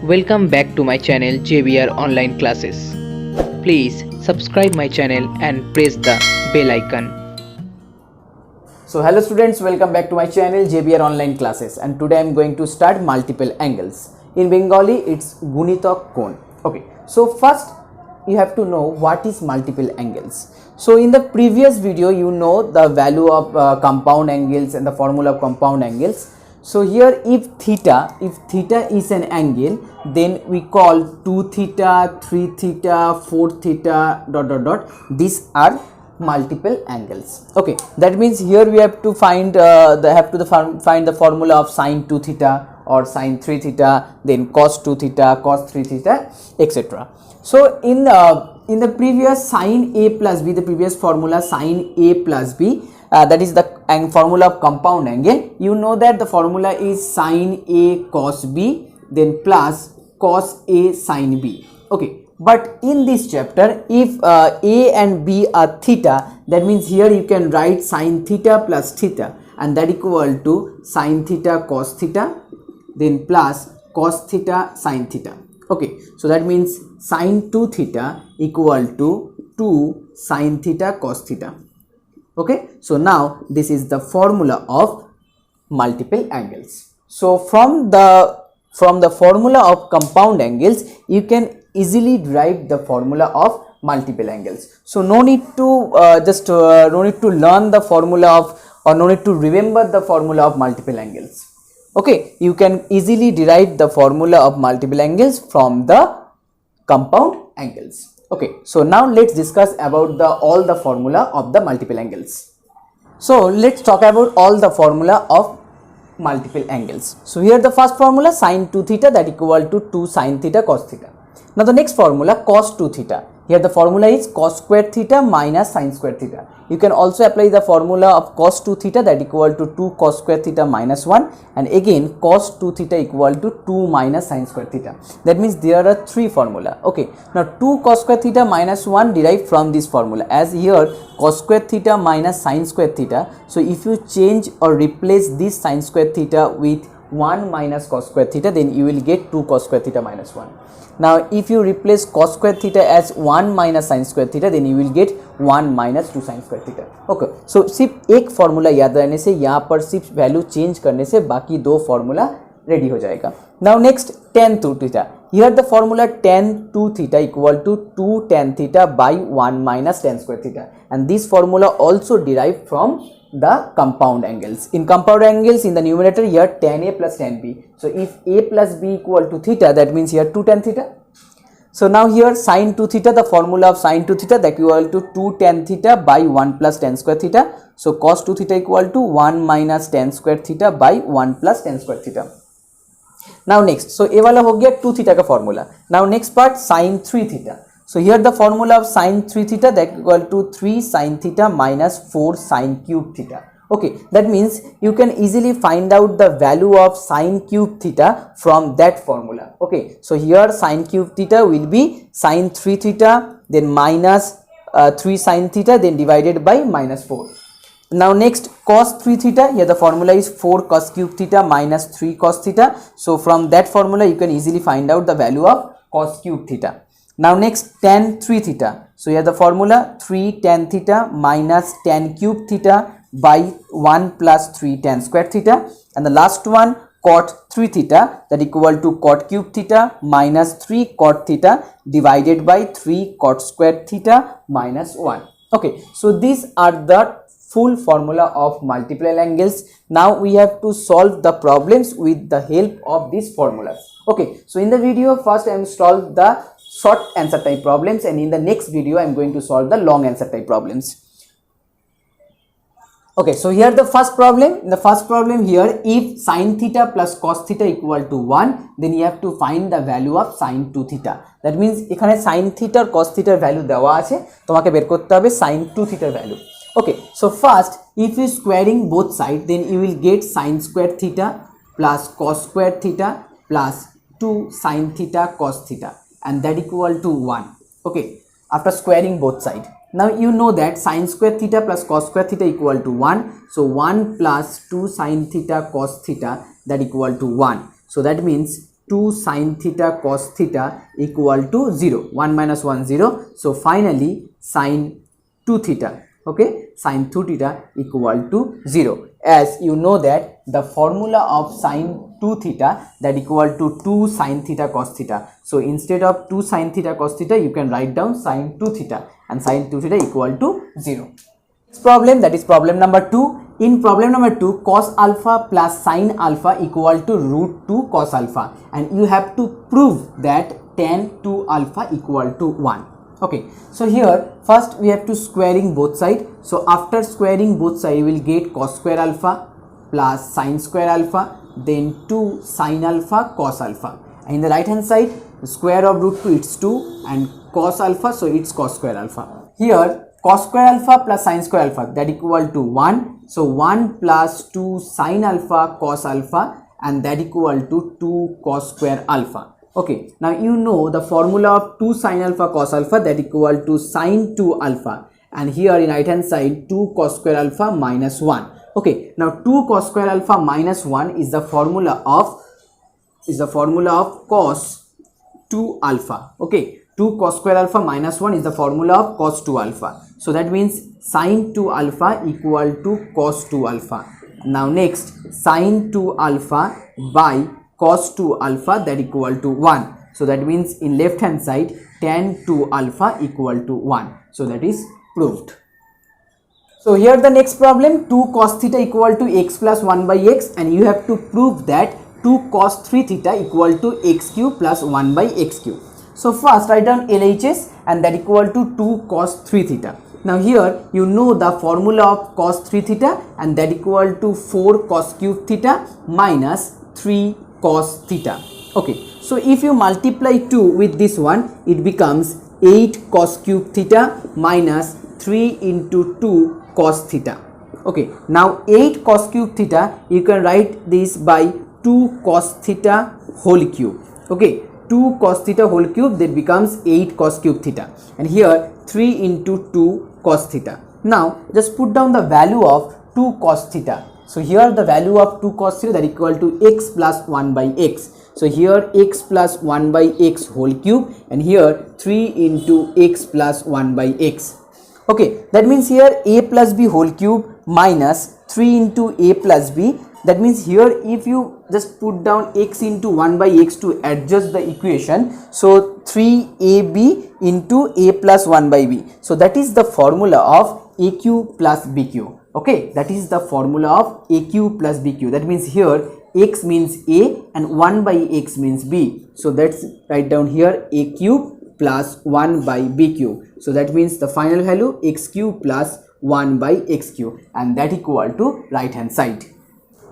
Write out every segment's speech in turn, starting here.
Welcome back to my channel JBR Online Classes. Please subscribe my channel and press the bell icon. So hello students, welcome back to my channel JBR Online Classes, and today I am going to start multiple angles. In Bengali it's Gunitok Kon. Okay, so first you have to know what is multiple angles. So in the previous video you know the value of compound angles and the formula of compound angles. So here if theta is an angle, then we call 2 theta, 3 theta, 4 theta dot. These are multiple angles. Okay, that means here we have to find find the formula of sine 2 theta or sine 3 theta, then cos 2 theta, cos 3 theta, etc. So in the previous sine a plus b, the previous formula sine a plus b, that is the formula of compound angle. You know that the formula is sine a cos b, then plus cos a sine b. Okay, but in this chapter if a and b are theta, that means here you can write sine theta plus theta, and that equal to sine theta cos theta, then plus cos theta sine theta. Okay, so that means sine 2 theta equal to 2 sine theta cos theta. Okay, so now this is the formula of multiple angles. So from the formula of compound angles you can easily derive the formula of multiple angles. So no need to no need to learn the formula of, or no need to remember the formula of multiple angles. Okay, you can easily derive the formula of multiple angles from the compound angles. Okay, so now let's discuss about all the formula of the multiple angles. So let's talk about all the formula of multiple angles. So here the first formula sine 2 theta, that equal to 2 sine theta cos theta. Now the next formula cos 2 theta. Here the formula is cos square theta minus sine square theta. You can also apply the formula of cos 2 theta, that equal to 2 cos square theta minus 1, and again cos 2 theta equal to 2 minus sine square theta. That means there are 3 formula. Okay, now 2 cos square theta minus 1 derived from this formula, as here cos square theta minus sine square theta. So if you change or replace this sine square theta with 1 minus cos square theta, then you will get 2 cos square theta minus 1. Now if you replace cos square theta as 1 minus sin square theta, then you will get 1 minus 2 sin square theta. Okay, so सिर्फ एक formula याद रहने से यहाँ पर सिर्फ value change करने से बाकी 2 फॉर्मूला रेडी हो जाएगा. Now next tan 2 theta. Here the formula tan 2 theta equal to 2 tan theta by 1 minus tan square theta, and this formula also derived from the compound angles. In compound angles, in the numerator here tan a plus tan b. So if a plus b equal to theta, that means here 2 tan theta. So now here sin 2 theta, the formula of sin 2 theta, that equal to 2 tan theta by 1 plus tan square theta. So cos 2 theta equal to 1 minus tan square theta by 1 plus tan square theta. Now next, so a wala ho gaya 2 theta ka formula. Now next part sin 3 theta. So here the formula of sin 3 theta, that equal to 3 sin theta minus 4 sin cube theta. Okay, that means you can easily find out the value of sin cube theta from that formula. Okay, so here sin cube theta will be sin 3 theta, then minus 3 sin theta, then divided by minus 4. Now next cos 3 theta, here the formula is 4 cos cube theta minus 3 cos theta. So from that formula you can easily find out the value of cos cube theta. Now next tan 3 theta. So here the formula 3 tan theta minus tan cube theta by 1 plus 3 tan square theta, and the last one cot 3 theta, that equal to cot cube theta minus 3 cot theta divided by 3 cot square theta minus 1. Okay, so these are the full formula of multiple angles. Now we have to solve the problems with the help of these formulas. Okay, so in the video first I am solve the short answer type problems, and in the next video I am going to solve the long answer type problems. Okay, so here the first problem. In the first problem here, if sin theta plus cos theta equal to 1, then you have to find the value of sin 2 theta. That means এখানে sin theta or cos theta value দেওয়া আছে, তোমাকে বের করতে হবে sin 2 theta value. Okay, so first if you squaring both sides, then you will get sin square theta plus cos square theta plus 2 sin theta cos theta, and that equal to 1. Okay, after squaring both sides. Now you know that sin square theta plus cos square theta equal to 1. So 1 plus 2 sin theta cos theta, that equal to 1. So that means 2 sin theta cos theta equal to 0. 1 minus 1 0. So finally sin 2 theta, okay, sin 2 theta equal to 0. As you know that the formula of sin 2 theta that equal to 2 sin theta cos theta. So instead of 2 sin theta cos theta you can write down sin 2 theta, and sin 2 theta equal to 0. Next problem, that is problem number 2. In problem number 2, cos alpha plus sin alpha equal to root 2 cos alpha, and you have to prove that tan 2 alpha equal to 1. Okay, so here first we have to squaring both sides. So after squaring both sides you will get cos square alpha plus sin square alpha, then 2 sin alpha cos alpha, and in the right hand side square of root 2 it's 2 and cos alpha, so it's cos square alpha. Here cos square alpha plus sin square alpha that equal to 1, so 1 plus 2 sin alpha cos alpha, and that equal to 2 cos square alpha. Okay, now you know the formula of 2 sin alpha cos alpha that equal to sin 2 alpha, and here in right hand side 2 cos square alpha minus 1. Okay, now 2 cos square alpha minus 1 is the formula of cos 2 alpha. Okay, 2 cos square alpha minus 1 is the formula of cos 2 alpha. So that means sin 2 alpha equal to cos 2 alpha. Now next, sin 2 alpha by cos 2 alpha that equal to 1. So that means in left hand side tan 2 alpha equal to 1. So that is proved. So here the next problem, 2 cos theta equal to x plus 1 by x, and you have to prove that 2 cos 3 theta equal to x cube plus 1 by x cube. So first write down LHS, and that equal to 2 cos 3 theta. Now here you know the formula of cos 3 theta, and that equal to 4 cos cube theta minus 3 cos theta. Okay, so if you multiply 2 with this one, it becomes 8 cos cube theta minus 3 into 2 cos theta. Okay, now 8 cos cube theta you can write this by 2 cos theta whole cube. Okay, 2 cos theta whole cube, that becomes 8 cos cube theta, and here 3 into 2 cos theta. Now just put down the value of 2 cos theta. So here the value of 2 cos theta that equal to x plus 1 by x. So here x plus 1 by x whole cube, and here 3 into x plus 1 by x. Okay, that means here a plus b whole cube minus 3 into a plus b. That means here if you just put down x into 1 by x to adjust the equation, so 3ab into a plus 1 by b. So that is the formula of aq plus bq. Okay, that is the formula of aq plus bq. That means here x means a and 1 by x means b. So let's write down here a cube plus 1 by b cube. So that means the final value x cube plus 1 by x cube, and that equal to right hand side.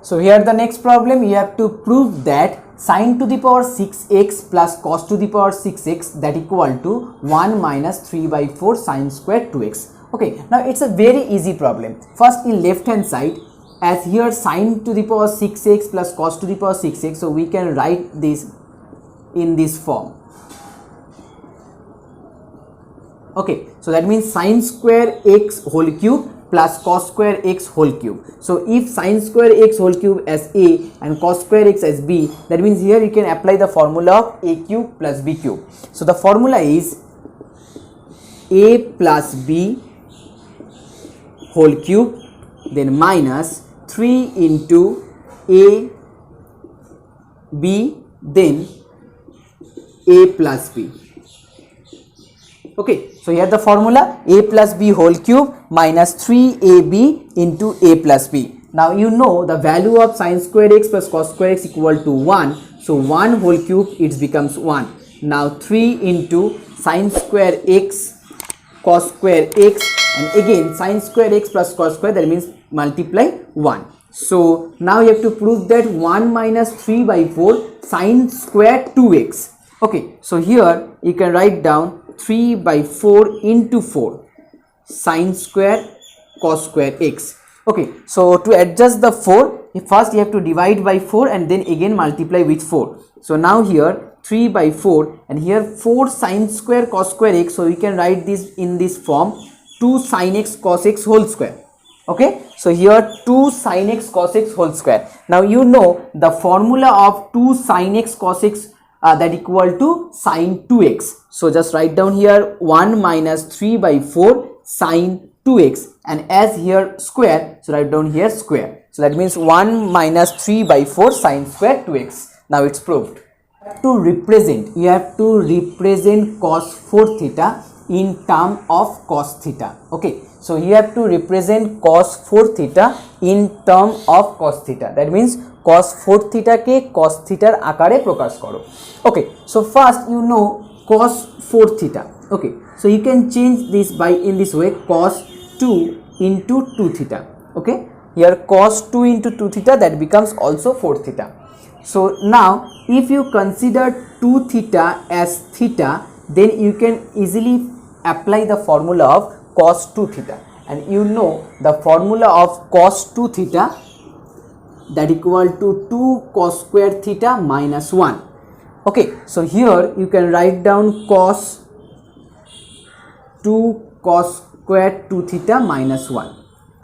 So here the next problem, you have to prove that sin to the power 6x plus cos to the power 6x that equal to 1 minus 3 by 4 sin square 2x. Okay, now it's a very easy problem. First in left hand side, as here sin to the power 6x plus cos to the power 6x, so we can write this in this form. Okay, so that means sin square x whole cube plus cos square x whole cube. So if sin square x whole cube as a and cos square x as b, that means here you can apply the formula of a cube plus b cube. So the formula is a plus b whole cube, then minus 3 into a b, then a plus b. Okay, so here the formula a plus b whole cube minus 3ab into a plus b. Now you know the value of sin square x plus cos square x equal to 1. So 1 whole cube it becomes 1. Now 3 into sin square x cos square x, and again sin square x plus cos square, that means multiply 1. So now you have to prove that 1 minus 3 by 4 sin square 2x. Okay, so here you can write down 3 by 4 into 4 sin square cos square x. Okay, so to adjust the 4, first you have to divide by 4 and then again multiply with 4. So now here 3 by 4 and here 4 sin square cos square x. So we can write this in this form, 2 sin x cos x whole square. Okay, so here 2 sin x cos x whole square. Now you know the formula of 2 sin x cos x that equal to sin 2x. So just write down here 1 minus 3 by 4 sin 2x, and as here square, so write down here square. So that means 1 minus 3 by 4 sin square 2x. Now it's proved. You have to represent cos 4 theta in term of cos theta. Okay, so you have to represent cos 4 theta in term of cos theta. That means cos 4 theta के cos theta आकारे प्रकाश करो. Okay, so first you know cos 4 theta. Okay, so you can change this by in this way, cos 2 into 2 theta. Okay, here cos 2 into 2 theta, that becomes also 4 theta. So now if you consider 2 theta as theta, then you can easily apply the formula of cos 2 theta, and you know the formula of cos 2 theta, that equal to 2 cos square theta minus 1. Okay, so here you can write down cos 2 cos square 2 theta minus 1.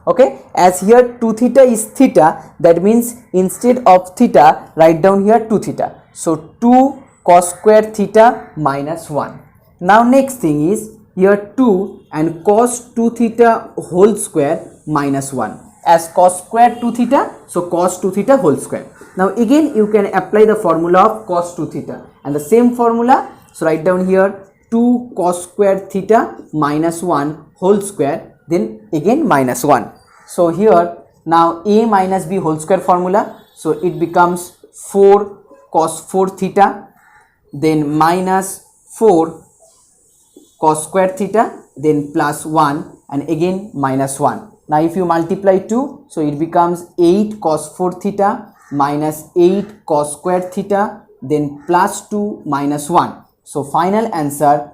Okay, as here 2 theta is theta, that means instead of theta write down here 2 theta. So 2 cos square theta minus 1. Now next thing is here 2 and cos 2 theta whole square minus 1. As cos square 2 theta, so cos 2 theta whole square. Now again you can apply the formula of cos 2 theta, and the same formula, so write down here 2 cos square theta minus 1 whole square, then again minus 1. So here now a minus b whole square formula, so it becomes 4 cos 4 theta, then minus 4 cos square theta, then plus 1, and again minus 1. Now if you multiply 2, so it becomes 8 cos 4 theta minus 8 cos square theta, then plus 2 minus 1. So final answer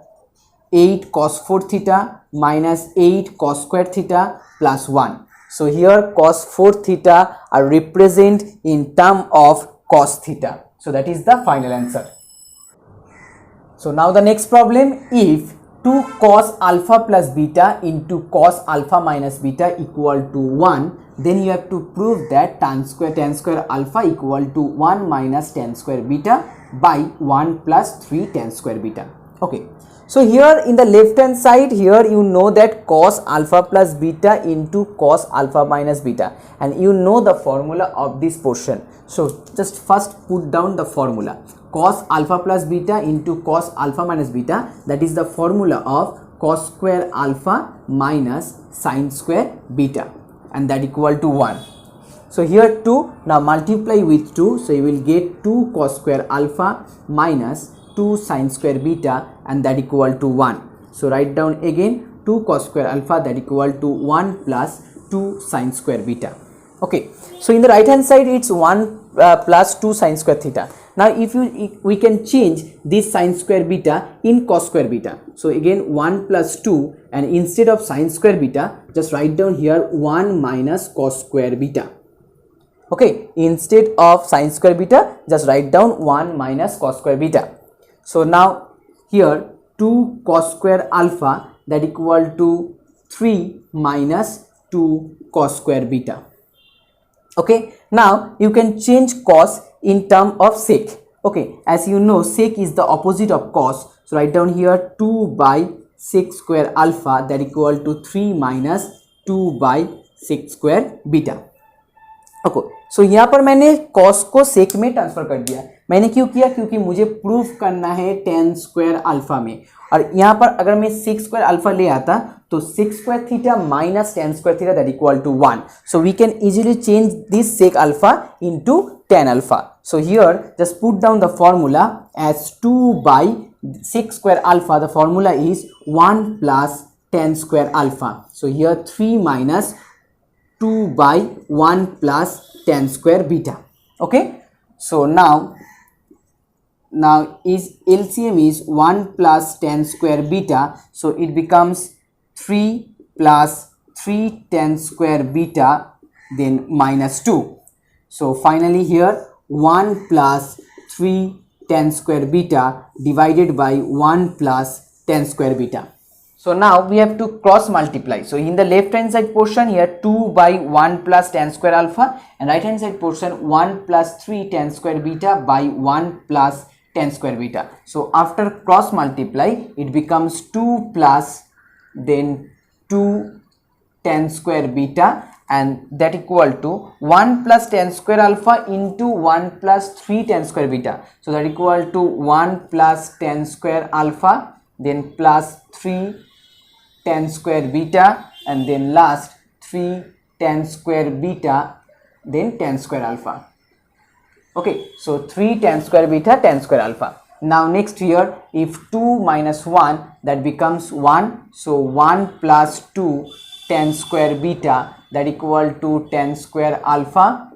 8 cos 4 theta minus 8 cos square theta plus 1. So here cos 4 theta are represent in term of cos theta. So that is the final answer. So now the next problem, if 2 cos alpha plus beta into cos alpha minus beta equal to 1, then you have to prove that tan square alpha equal to 1 minus tan square beta by 1 plus 3 tan square beta. Okay, so here in the left hand side, here you know that cos alpha plus beta into cos alpha minus beta, and you know the formula of this portion. So just first put down the formula. Cos alpha plus beta into cos alpha minus beta, that is the formula of cos square alpha minus sin square beta, and that equal to 1. So here 2, now multiply with 2, so you will get 2 cos square alpha minus 2 sin square beta, and that equal to 1. So write down again 2 cos square alpha, that equal to 1 plus 2 sin square beta. Okay, so in the right hand side it's 1 plus 2 sin square theta. Now if we can change this sin square beta in cos square beta. So again 1 plus 2, and instead of sin square beta, just write down here 1 minus cos square beta. Okay, instead of sin square beta, just write down 1 minus cos square beta. So now here 2 cos square alpha, that equal to 3 minus 2 cos square beta. Okay, now you can change cos in term of sec. Okay, as you know sec is the opposite of cos, so write down here 2 by sec square alpha, that equal to 3 minus 2 by sec square beta. Okay, so यहाँ पर मैंने cos को sec में transfer कर दिया. मैंने क्यों किया? क्योंकि मुझे प्रूफ करना है tan स्क्वायर अल्फा में, और यहाँ पर अगर मैं sec स्क्वायर अल्फा ले आता तो sec square theta minus tan square theta, that equal to 1. So we can easily change this sec alpha into tan alpha. So here just put down the formula as 2 by sec square alpha. The formula is 1 plus tan square alpha. So here 3 minus 2 by 1 plus tan square beta. Okay, so now is LCM is 1 plus tan square beta, so it becomes 3 plus 3 tan square beta, then minus 2. So finally here 1 plus 3 tan square beta divided by 1 plus tan square beta. So now we have to cross multiply. So in the left hand side portion here 2 by 1 plus tan square alpha, and right hand side portion 1 plus 3 tan square beta by 1 plus tan square beta. So after cross multiply it becomes 2 plus then 2 tan square beta, and that equal to 1 plus tan square alpha into 1 plus 3 tan square beta. So that equal to 1 plus tan square alpha then plus 3 tan square beta, and then last 3 tan square beta then tan square alpha. Okay, so 3 tan square beta tan square alpha. Now next here, if 2 minus 1, that becomes 1, so 1 plus 2 tan square beta, that equal to tan square alpha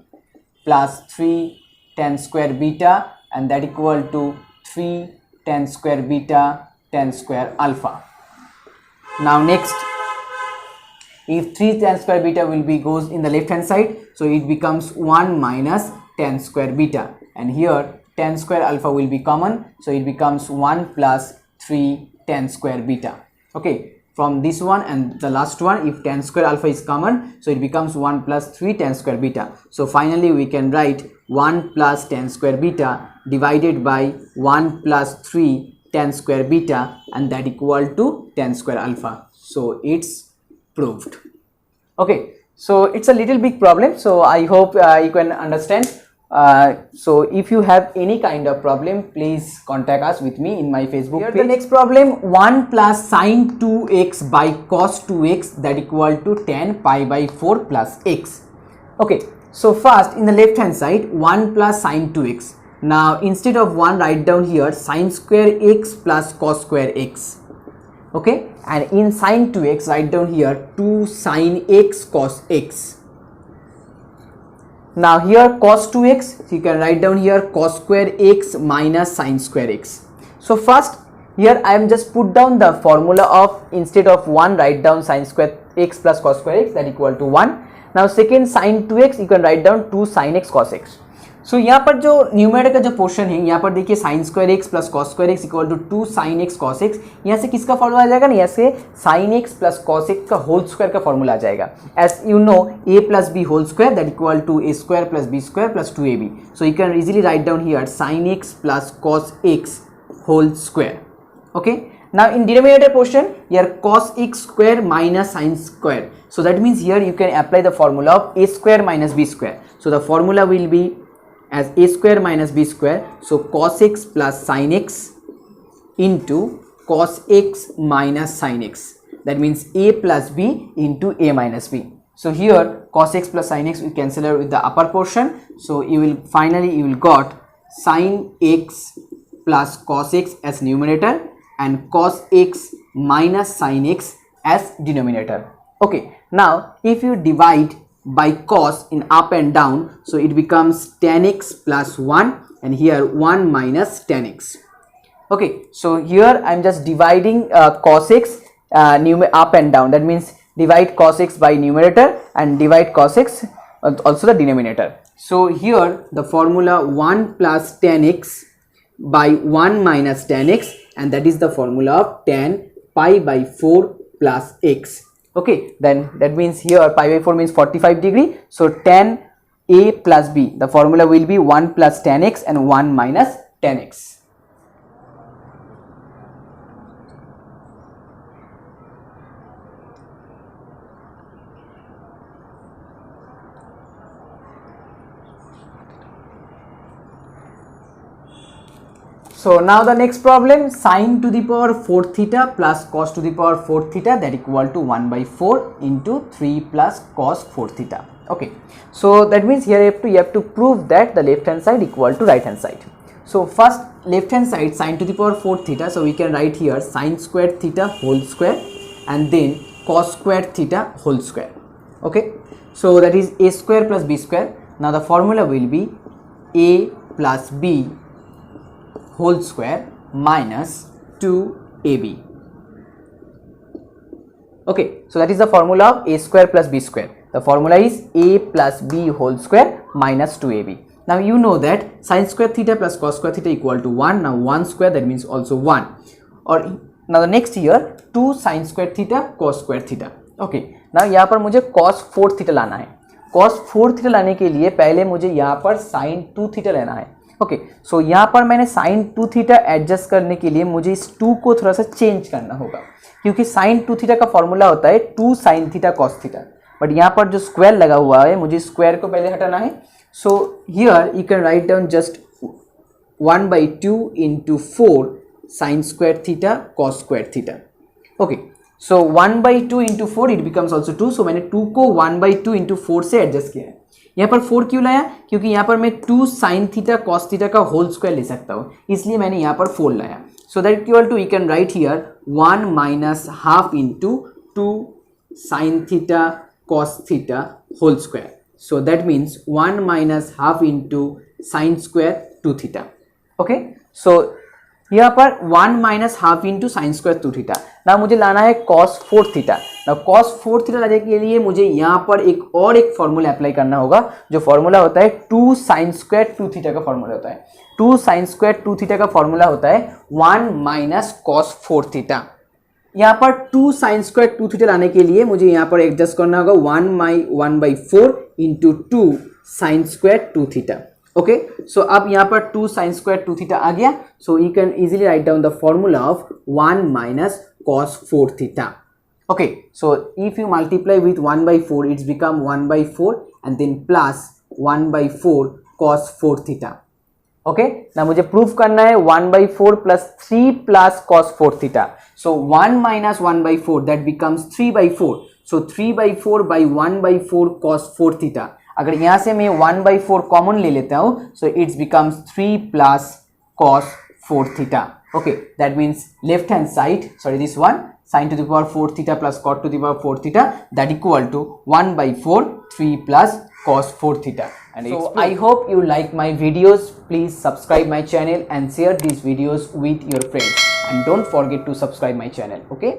plus 3 tan square beta, and that equal to 3 tan square beta tan square alpha. Now next, if 3 tan square beta will be goes in the left hand side, so it becomes 1 minus tan square beta, and here tan square alpha will be common, so it becomes 1 plus 3 tan square beta. Okay, from this one and the last one, if tan square alpha is common, so it becomes 1 plus 3 tan square beta. So finally we can write 1 plus tan square beta divided by 1 plus 3 tan square beta, and that equal to tan square alpha. So it's proved. Okay, so it's a little big problem, so I hope you can understand. So if you have any kind of problem, please contact us with me in my Facebook page. The next problem, 1 plus sine 2x by cos 2x, that equal to tan pi by 4 plus x. Okay, so first in the left hand side 1 plus sine 2x. Now instead of 1, write down here sine square x plus cos square x. Okay, and in sine 2x write down here 2 sine x cos x. Now here cos 2x, so you can write down here cos square x minus sine square x. So first here I am just put down the formula of, instead of 1 write down sine square x plus cos square x, that equal to 1. Now second sine 2x you can write down 2 sine x cos x. सो यहाँ पर जो numerator का जो portion है, यहाँ पर देखिए sine square x plus cos square x equal to 2 sine x cos x, यहाँ से किसका फॉर्मूला आ जाएगा ना, यहाँ से sine x plus cos x का होल स्क्वायर का फॉर्मूला आ जाएगा. As you know a plus b whole square that equal to a square plus b square plus 2ab. So you can easily write down here sine x plus cos x whole square. Okay, now in denominator portion here cos x square minus sin square, so that means here you can apply the formula of a square minus b square. So the formula will be as a square minus b square, so cos x plus sin x into cos x minus sin x, that means a plus b into a minus b. So here cos x plus sin x we cancel out with the upper portion, so you will finally got sin x plus cos x as numerator and cos x minus sin x as denominator. Okay, now if you divide by cos in up and down, so it becomes tan x plus 1 and here 1 minus tan x. Okay, so here I am just dividing cos x up and down, that means divide cos x by numerator and divide cos x also the denominator. So here the formula 1 plus tan x by 1 minus tan x, and that is the formula of tan pi by 4 plus x. Okay, then that means here pi by 4 means 45 degree, so tan a plus b, the formula will be 1 plus tan x and 1 minus tan x. So now the next problem, sine to the power 4 theta plus cos to the power 4 theta, that equal to 1 by 4 into 3 plus cos 4 theta. Okay, so that means here you have to prove that the left hand side equal to right hand side. So first left hand side sine to the power 4 theta, so we can write here sine square theta whole square and then cos square theta whole square. Okay, so that is a square plus b square. Now the formula will be a plus b whole square minus 2ab. Okay, so that is the formula of a square plus b square. The formula is a plus b whole square minus 2ab. Now you know that sin square theta plus cos square theta equal to 1. Now 1 square, that means also 1. Or now the next here 2 sin square theta cos square theta. Okay, now यहाँ पर मुझे cos 4 theta लाना है. cos 4 theta लाने के लिए पहले मुझे यहाँ पर sin 2 थीटा लेना है. ओके, सो यहाँ पर मैंने sin 2 थीटा एडजस्ट करने के लिए मुझे इस 2 को थोड़ा सा चेंज करना होगा, क्योंकि sin 2 थीटा का फॉर्मूला होता है 2 sin theta cos theta. But यहाँ पर जो स्क्वायर लगा हुआ है मुझे स्क्वायर को पहले हटाना है. So here you can write down just 1/2 into 4 sin square theta cos square theta. Okay, so 1/2 into 4 it becomes also 2. So मैंने 2 को 1/2 into 4 से एडजस्ट किया है. यहाँ पर 4 क्यों लाया? क्योंकि यहाँ पर मैं 2 sin थीटा cos थीटा का होल स्क्वायर ले सकता हूँ, इसलिए मैंने यहाँ पर 4 लाया. So that equal to you can write here 1 minus half into 2 sin theta cos theta whole square. So that means 1 minus half into sin square 2 theta. Okay, so यहाँ पर 1 minus half into sine square 2 theta. ना मुझे लाना है cos 4 theta. ना cos 4 theta लाने के लिए मुझे यहाँ पर एक फॉर्मूला अप्लाई करना होगा, जो फॉर्मूला होता है 2 साइन स्क्वायर 2 थीटा का फॉर्मूला होता है. 2 साइन स्क्वायर 2 थीटा का फॉर्मूला होता है 1 माइनस cos 4 थीटा. यहाँ पर 2 साइन स्क्वायर 2 थीटा लाने के लिए मुझे यहाँ पर एडजस्ट करना होगा 1/4 into 2 sine square 2 theta. Okay, so अब यहाँ पर 2 साइन स्क्वायर 2 थीटा आ गया. So you can easily write down the formula of 1 minus cos 4 theta. Okay, so if you multiply with 1/4 it's become 1/4 and then plus 1/4 cos 4 theta. Okay, ना मुझे proof करना है 1/4 plus 3 plus cos 4 theta. So 1 minus 1/4 that becomes 3/4. So 3/4 by 1/4 cos 4 theta. अगर यहाँ से मैं 1/4 common ले लेता हूँ, so it's becomes 3 plus cos 4 theta. Okay, that means left hand side, sorry this one, sin to the power 4 theta plus cot to the power 4 theta, that equal to 1/4 3 plus cos 4 theta. And so I hope you like my videos. Please subscribe my channel and share these videos with your friends, and don't forget to subscribe my channel. Okay.